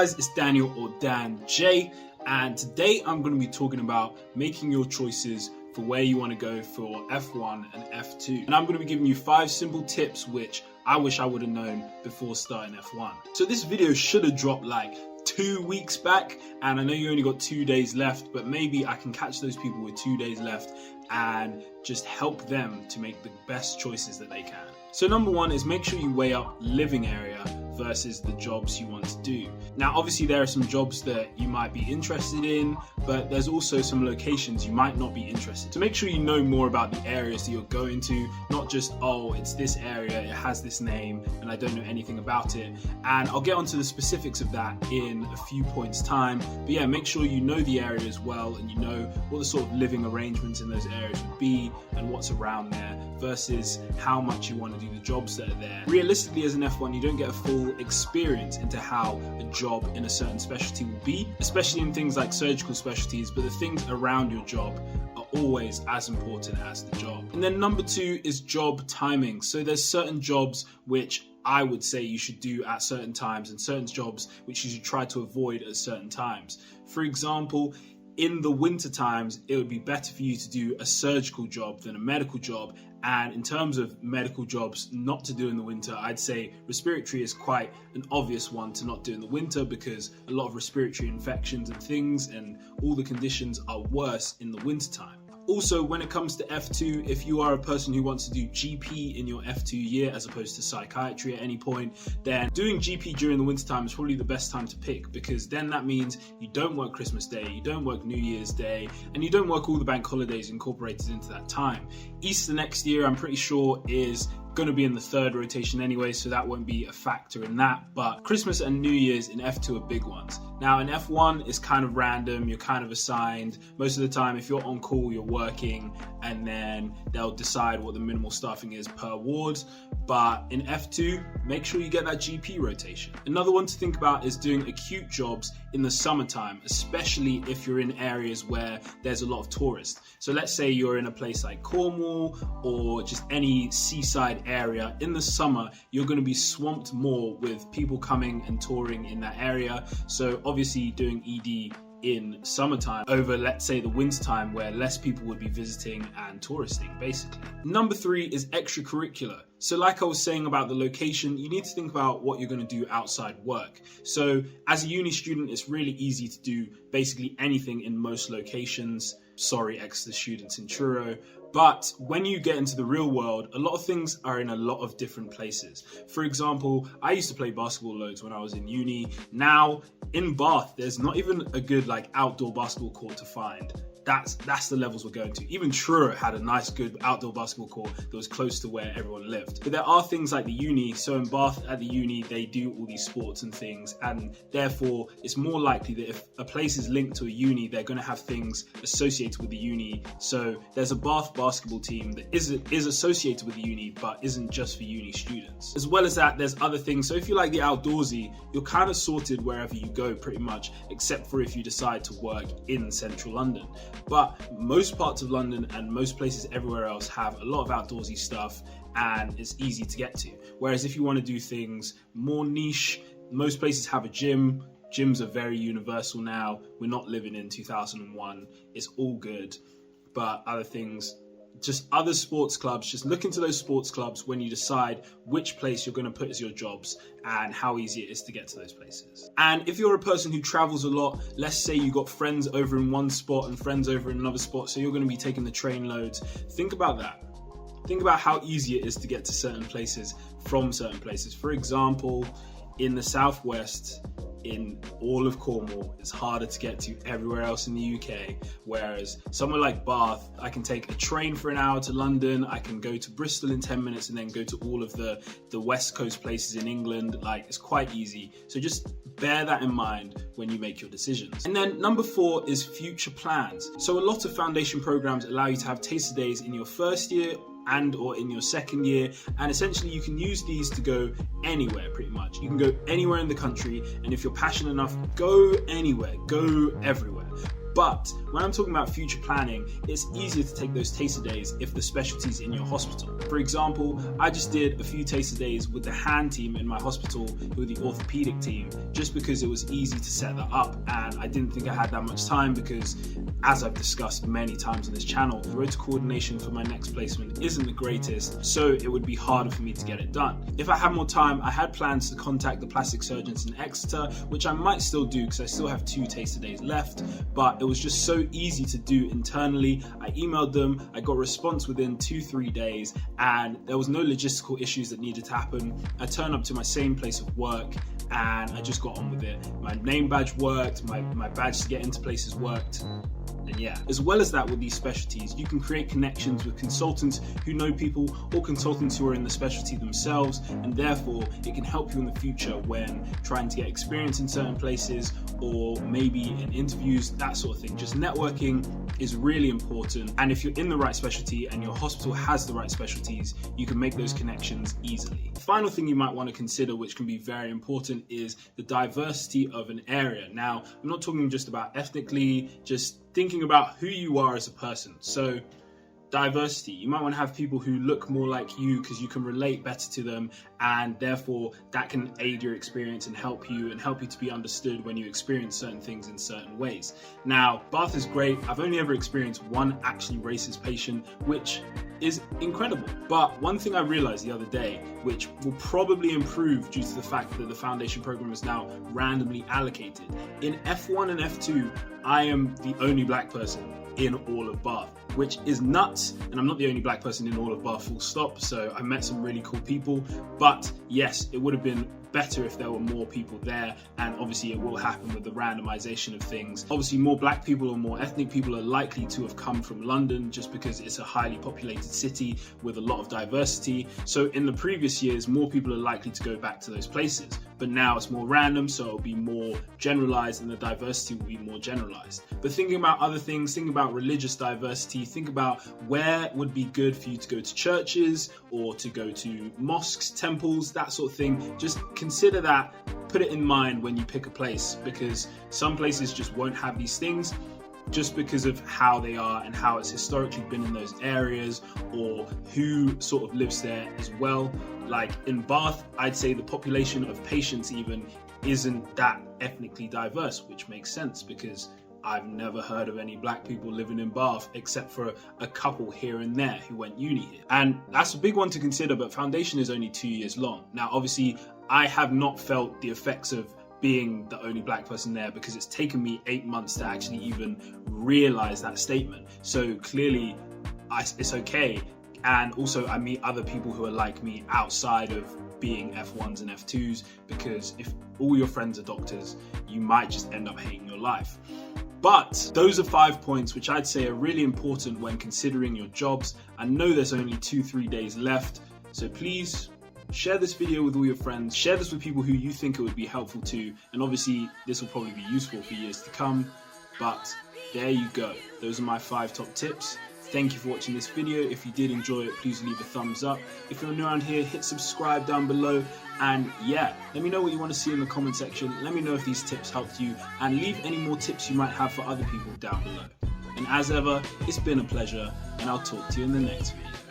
guys, it's Daniel or Dan J, and today I'm going to be talking about making your choices for where you want to go for F1 and F2. And I'm going to be giving you 5 simple tips which I wish I would have known before starting F1. So this video should have dropped like 2 weeks back, and I know you only got 2 days left, but maybe I can catch those people with 2 days left and just help them to make the best choices that they can. So number 1 is make sure you weigh up living area versus the jobs you want to do. Now obviously there are some jobs that you might be interested in, but there's also some locations you might not be interested in. So make sure you know more about the areas that you're going to, not just, oh, it's this area, it has this name, and I don't know anything about it. And I'll get onto the specifics of that in a few points time. But yeah, make sure you know the area as well, and you know what the sort of living arrangements in those areas would be and what's around there versus how much you want to do the jobs that are there. Realistically, as an F1, you don't get a full experience into how a job in a certain specialty will be, especially in things like surgical specialties, but the things around your job are always as important as the job. And then number 2 is job timing. So there's certain jobs which I would say you should do at certain times and certain jobs which you should try to avoid at certain times. For example, in the winter times, it would be better for you to do a surgical job than a medical job. And in terms of medical jobs not to do in the winter, I'd say respiratory is quite an obvious one to not do in the winter because a lot of respiratory infections and things and all the conditions are worse in the winter time. Also, when it comes to F2, if you are a person who wants to do GP in your F2 year as opposed to psychiatry at any point, then doing GP during the winter time is probably the best time to pick, because then that means you don't work Christmas Day, you don't work New Year's Day, and you don't work all the bank holidays incorporated into that time. Easter next year, I'm pretty sure, is going to be in the 3rd rotation anyway, so that won't be a factor in that. But Christmas and New Year's in F2 are big ones. Now in F1, it's kind of random, you're kind of assigned. Most of the time, if you're on call, you're working, and then they'll decide what the minimal staffing is per ward. But in F2, make sure you get that GP rotation. Another one to think about is doing acute jobs in the summertime, especially if you're in areas where there's a lot of tourists. So let's say you're in a place like Cornwall or just any seaside area. In the summer, you're going to be swamped more with people coming and touring in that area. So obviously doing ED in summertime over, let's say, the winter time where less people would be visiting and touristing, basically. Number 3 is extracurricular. So like I was saying about the location, you need to think about what you're going to do outside work. So as a uni student, it's really easy to do basically anything in most locations. Sorry, Exeter students in Truro. But when you get into the real world, a lot of things are in a lot of different places. For example, I used to play basketball loads when I was in uni. Now in Bath, there's not even a good outdoor basketball court to find. That's the levels we're going to. Even Truro had a nice, good outdoor basketball court that was close to where everyone lived. But there are things like the uni. So in Bath, at the uni, they do all these sports and things, and therefore it's more likely that if a place is linked to a uni, they're going to have things associated with the uni. So there's a Bath basketball team that is associated with the uni, but isn't just for uni students. As well as that, there's other things. So if you like the outdoorsy, you're kind of sorted wherever you go pretty much, except for if you decide to work in central London. But most parts of London and most places everywhere else have a lot of outdoorsy stuff, and it's easy to get to. Whereas if you want to do things more niche, most places have a gym. Gyms are very universal now. We're not living in 2001. It's all good. But other things, just other sports clubs, just look into those sports clubs when you decide which place you're going to put as your jobs and how easy it is to get to those places. And if you're a person who travels a lot, let's say you got friends over in one spot and friends over in another spot, so you're going to be taking the train loads. Think about that. Think about how easy it is to get to certain places from certain places. For example, in the southwest, in all of Cornwall, it's harder to get to everywhere else in the UK, whereas somewhere like Bath, I can take a train for an hour to London, I can go to Bristol in 10 minutes and then go to all of the West Coast places in England. It's quite easy. So just bear that in mind when you make your decisions. And then number 4 is future plans. So a lot of foundation programs allow you to have taster days in your first year and or in your second year, and essentially you can use these to go anywhere pretty much. You can go anywhere in the country, and if you're passionate enough, go anywhere, go everywhere. But when I'm talking about future planning, it's easier to take those taster days if the specialty's in your hospital. For example, I just did a few taster days with the hand team in my hospital, who are the orthopedic team, just because it was easy to set that up, and I didn't think I had that much time because, as I've discussed many times on this channel, the road to coordination for my next placement isn't the greatest, so it would be harder for me to get it done. If I had more time, I had plans to contact the plastic surgeons in Exeter, which I might still do because I still have 2 taster days left, but it was just so easy to do internally. I emailed them, I got a response within 2-3 days, and there was no logistical issues that needed to happen. I turned up to my same place of work and I just got on with it. My name badge worked, my badge to get into places worked. And yeah, as well as that, with these specialties, you can create connections with consultants who know people, or consultants who are in the specialty themselves, and therefore it can help you in the future when trying to get experience in certain places, or maybe in interviews, that sort of thing. Just networking is really important, and if you're in the right specialty and your hospital has the right specialties, you can make those connections easily. The final thing you might want to consider, which can be very important, is the diversity of an area. Now, I'm not talking just about ethnically, just thinking about who you are as a person. So diversity, you might want to have people who look more like you because you can relate better to them, and therefore that can aid your experience and help you to be understood when you experience certain things in certain ways. Now, Bath is great. I've only ever experienced one actually racist patient, which is incredible. But one thing I realized the other day, which will probably improve due to the fact that the foundation program is now randomly allocated. In F1 and F2, I am the only black person in all of Bath, which is nuts, and I'm not the only black person in all of Bath, full stop. So I met some really cool people, but yes, it would have been better if there were more people there, and obviously it will happen with the randomization of things. Obviously more black people or more ethnic people are likely to have come from London, just because it's a highly populated city with a lot of diversity. So in the previous years, more people are likely to go back to those places, but now it's more random, so it'll be more generalized and the diversity will be more generalized. But thinking about other things, thinking about religious diversity, think about where would be good for you to go to churches or to go to mosques, temples, that sort of thing. Just consider that, put it in mind when you pick a place, because some places just won't have these things just because of how they are and how it's historically been in those areas, or who sort of lives there as well. Like in Bath, I'd say the population of patients even isn't that ethnically diverse, which makes sense because I've never heard of any black people living in Bath except for a couple here and there who went uni here. And that's a big one to consider, but foundation is only 2 years long. Now, obviously, I have not felt the effects of being the only black person there because it's taken me 8 months to actually even realize that statement. So clearly it's okay. And also I meet other people who are like me outside of being F1s and F2s, because if all your friends are doctors, you might just end up hating your life. But those are 5 points which I'd say are really important when considering your jobs. I know there's only 2-3 days left, so please share this video with all your friends, share this with people who you think it would be helpful to, and obviously this will probably be useful for years to come. But there you go, those are my 5 top tips. Thank you for watching this video. If you did enjoy it, please leave a thumbs up. If you're new around here, hit subscribe down below. And yeah, let me know what you want to see in the comment section. Let me know if these tips helped you, and leave any more tips you might have for other people down below. And as ever, it's been a pleasure, and I'll talk to you in the next video.